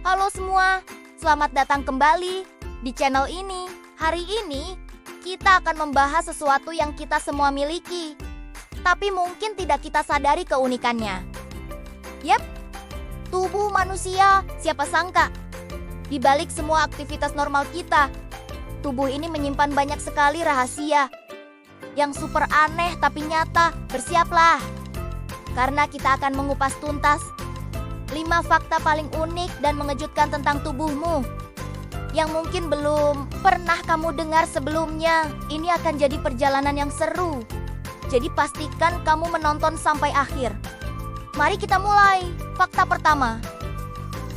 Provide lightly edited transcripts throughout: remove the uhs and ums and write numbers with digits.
Halo semua, selamat datang kembali di channel ini. Hari ini, kita akan membahas sesuatu yang kita semua miliki, tapi mungkin tidak kita sadari keunikannya. Yap, tubuh manusia, siapa sangka? Di balik semua aktivitas normal kita, tubuh ini menyimpan banyak sekali rahasia yang super aneh tapi nyata. Bersiaplah, karena kita akan mengupas tuntas 5 fakta paling unik dan mengejutkan tentang tubuhmu yang mungkin belum pernah kamu dengar sebelumnya. Ini akan jadi perjalanan yang seru, jadi pastikan kamu menonton sampai akhir. Mari kita mulai. Fakta pertama,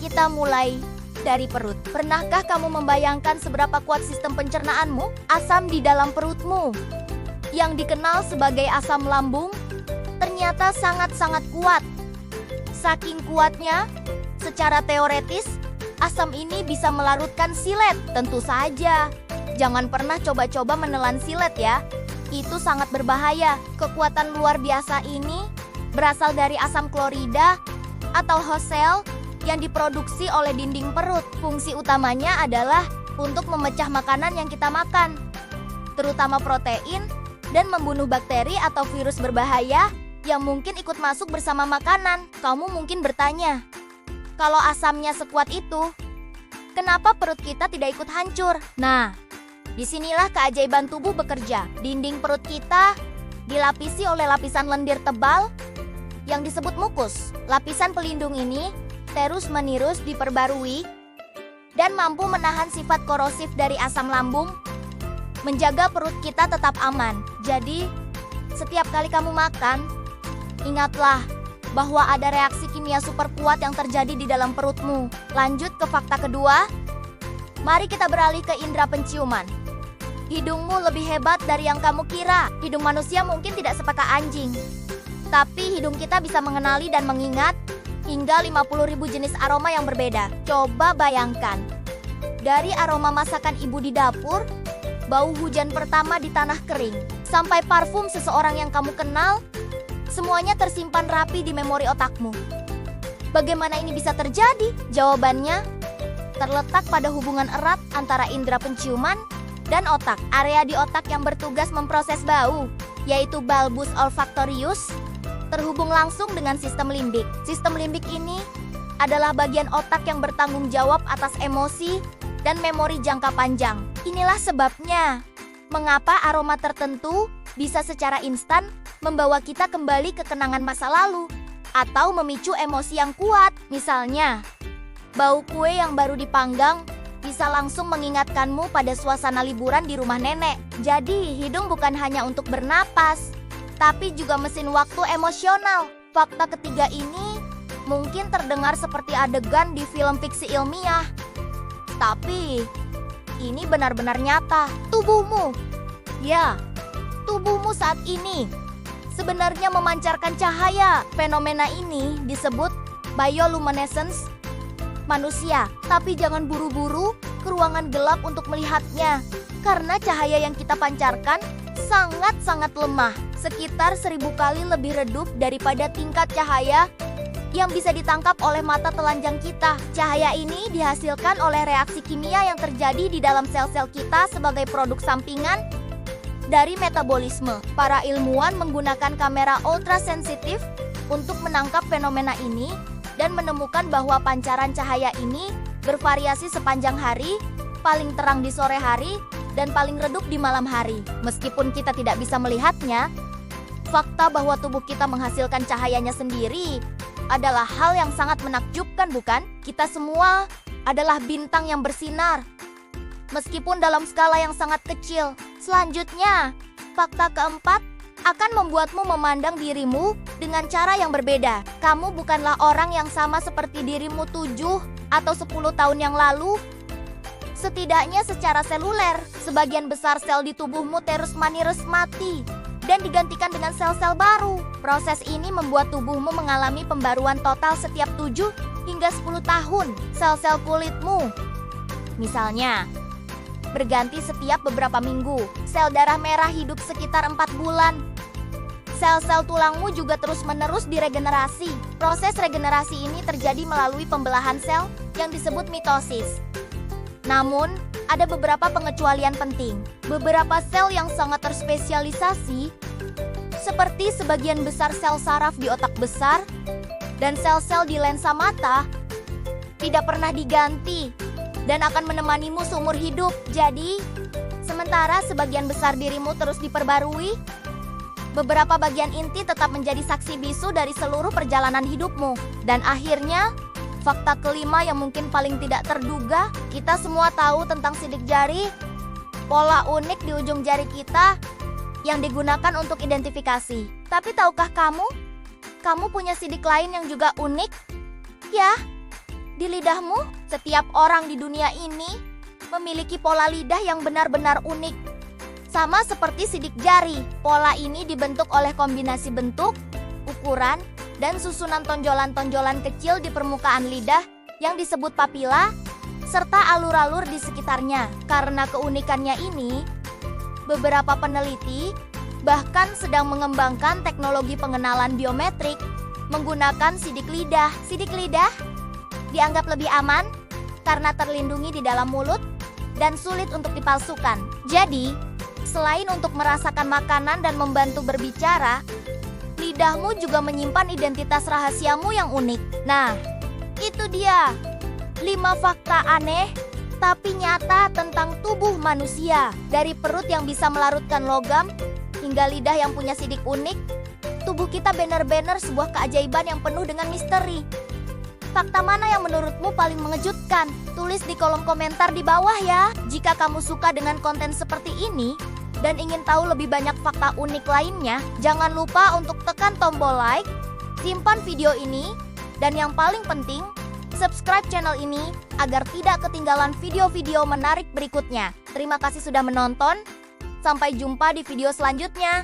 kita mulai dari perut. Pernahkah kamu membayangkan seberapa kuat sistem pencernaanmu? Asam di dalam perutmu, yang dikenal sebagai asam lambung, ternyata sangat-sangat kuat. Saking kuatnya, secara teoretis, asam ini bisa melarutkan silet. Tentu saja, jangan pernah coba-coba menelan silet ya. Itu sangat berbahaya. Kekuatan luar biasa ini berasal dari asam klorida atau hosel yang diproduksi oleh dinding perut. Fungsi utamanya adalah untuk memecah makanan yang kita makan, terutama protein, dan membunuh bakteri atau virus berbahaya yang mungkin ikut masuk bersama makanan. Kamu mungkin bertanya, kalau asamnya sekuat itu, kenapa perut kita tidak ikut hancur? Nah, disinilah keajaiban tubuh bekerja. Dinding perut kita dilapisi oleh lapisan lendir tebal yang disebut mukus. Lapisan pelindung ini terus-menerus diperbarui dan mampu menahan sifat korosif dari asam lambung, menjaga perut kita tetap aman. Jadi, setiap kali kamu makan, ingatlah bahwa ada reaksi kimia super kuat yang terjadi di dalam perutmu. Lanjut ke fakta kedua. Mari kita beralih ke indera penciuman. Hidungmu lebih hebat dari yang kamu kira. Hidung manusia mungkin tidak sepeka anjing, tapi hidung kita bisa mengenali dan mengingat hingga 50.000 jenis aroma yang berbeda. Coba bayangkan, dari aroma masakan ibu di dapur, bau hujan pertama di tanah kering, sampai parfum seseorang yang kamu kenal, semuanya tersimpan rapi di memori otakmu. Bagaimana ini bisa terjadi? Jawabannya terletak pada hubungan erat antara indera penciuman dan otak. Area di otak yang bertugas memproses bau, yaitu bulbus olfactorius, terhubung langsung dengan sistem limbik. Sistem limbik ini adalah bagian otak yang bertanggung jawab atas emosi dan memori jangka panjang. Inilah sebabnya mengapa aroma tertentu bisa secara instan membawa kita kembali ke kenangan masa lalu atau memicu emosi yang kuat. Misalnya, bau kue yang baru dipanggang bisa langsung mengingatkanmu pada suasana liburan di rumah nenek. Jadi, hidung bukan hanya untuk bernapas, tapi juga mesin waktu emosional. Fakta ketiga ini mungkin terdengar seperti adegan di film fiksi ilmiah, tapi ini benar-benar nyata. Tubuhmu, ya, tubuhmu saat ini sebenarnya memancarkan cahaya. Fenomena ini disebut bioluminescence manusia. Tapi jangan buru-buru ke ruangan gelap untuk melihatnya, karena cahaya yang kita pancarkan sangat-sangat lemah, sekitar 1000 kali lebih redup daripada tingkat cahaya yang bisa ditangkap oleh mata telanjang kita. Cahaya ini dihasilkan oleh reaksi kimia yang terjadi di dalam sel-sel kita sebagai produk sampingan dari metabolisme. Para ilmuwan menggunakan kamera ultrasensitif untuk menangkap fenomena ini dan menemukan bahwa pancaran cahaya ini bervariasi sepanjang hari, paling terang di sore hari, dan paling redup di malam hari. Meskipun kita tidak bisa melihatnya, fakta bahwa tubuh kita menghasilkan cahayanya sendiri adalah hal yang sangat menakjubkan, bukan? Kita semua adalah bintang yang bersinar, meskipun dalam skala yang sangat kecil. Selanjutnya, fakta keempat akan membuatmu memandang dirimu dengan cara yang berbeda. Kamu bukanlah orang yang sama seperti dirimu 7 atau 10 tahun yang lalu. Setidaknya secara seluler, sebagian besar sel di tubuhmu terus-menerus mati dan digantikan dengan sel-sel baru. Proses ini membuat tubuhmu mengalami pembaruan total setiap 7 hingga 10 tahun. Sel-sel kulitmu, misalnya, berganti setiap beberapa minggu. Sel darah merah hidup sekitar 4 bulan. Sel-sel tulangmu juga terus-menerus diregenerasi. Proses regenerasi ini terjadi melalui pembelahan sel yang disebut mitosis. Namun, ada beberapa pengecualian penting. Beberapa sel yang sangat terspesialisasi, seperti sebagian besar sel saraf di otak besar dan sel-sel di lensa mata, tidak pernah diganti dan akan menemanimu seumur hidup. Jadi, sementara sebagian besar dirimu terus diperbarui, beberapa bagian inti tetap menjadi saksi bisu dari seluruh perjalanan hidupmu. Dan akhirnya, fakta kelima yang mungkin paling tidak terduga, kita semua tahu tentang sidik jari, pola unik di ujung jari kita yang digunakan untuk identifikasi. Tapi tahukah kamu? Kamu punya sidik lain yang juga unik? Ya, di lidahmu. Setiap orang di dunia ini memiliki pola lidah yang benar-benar unik. Sama seperti sidik jari, pola ini dibentuk oleh kombinasi bentuk, ukuran, dan susunan tonjolan-tonjolan kecil di permukaan lidah yang disebut papila, serta alur-alur di sekitarnya. Karena keunikannya ini, beberapa peneliti bahkan sedang mengembangkan teknologi pengenalan biometrik menggunakan sidik lidah. Sidik lidah dianggap lebih aman karena terlindungi di dalam mulut dan sulit untuk dipalsukan. Jadi, selain untuk merasakan makanan dan membantu berbicara, lidahmu juga menyimpan identitas rahasiamu yang unik. Nah, itu dia 5 fakta aneh tapi nyata tentang tubuh manusia. Dari perut yang bisa melarutkan logam hingga lidah yang punya sidik unik, tubuh kita benar-benar sebuah keajaiban yang penuh dengan misteri. Fakta mana yang menurutmu paling mengejutkan? Tulis di kolom komentar di bawah ya. Jika kamu suka dengan konten seperti ini dan ingin tahu lebih banyak fakta unik lainnya, jangan lupa untuk tekan tombol like, simpan video ini, dan yang paling penting, subscribe channel ini agar tidak ketinggalan video-video menarik berikutnya. Terima kasih sudah menonton. Sampai jumpa di video selanjutnya.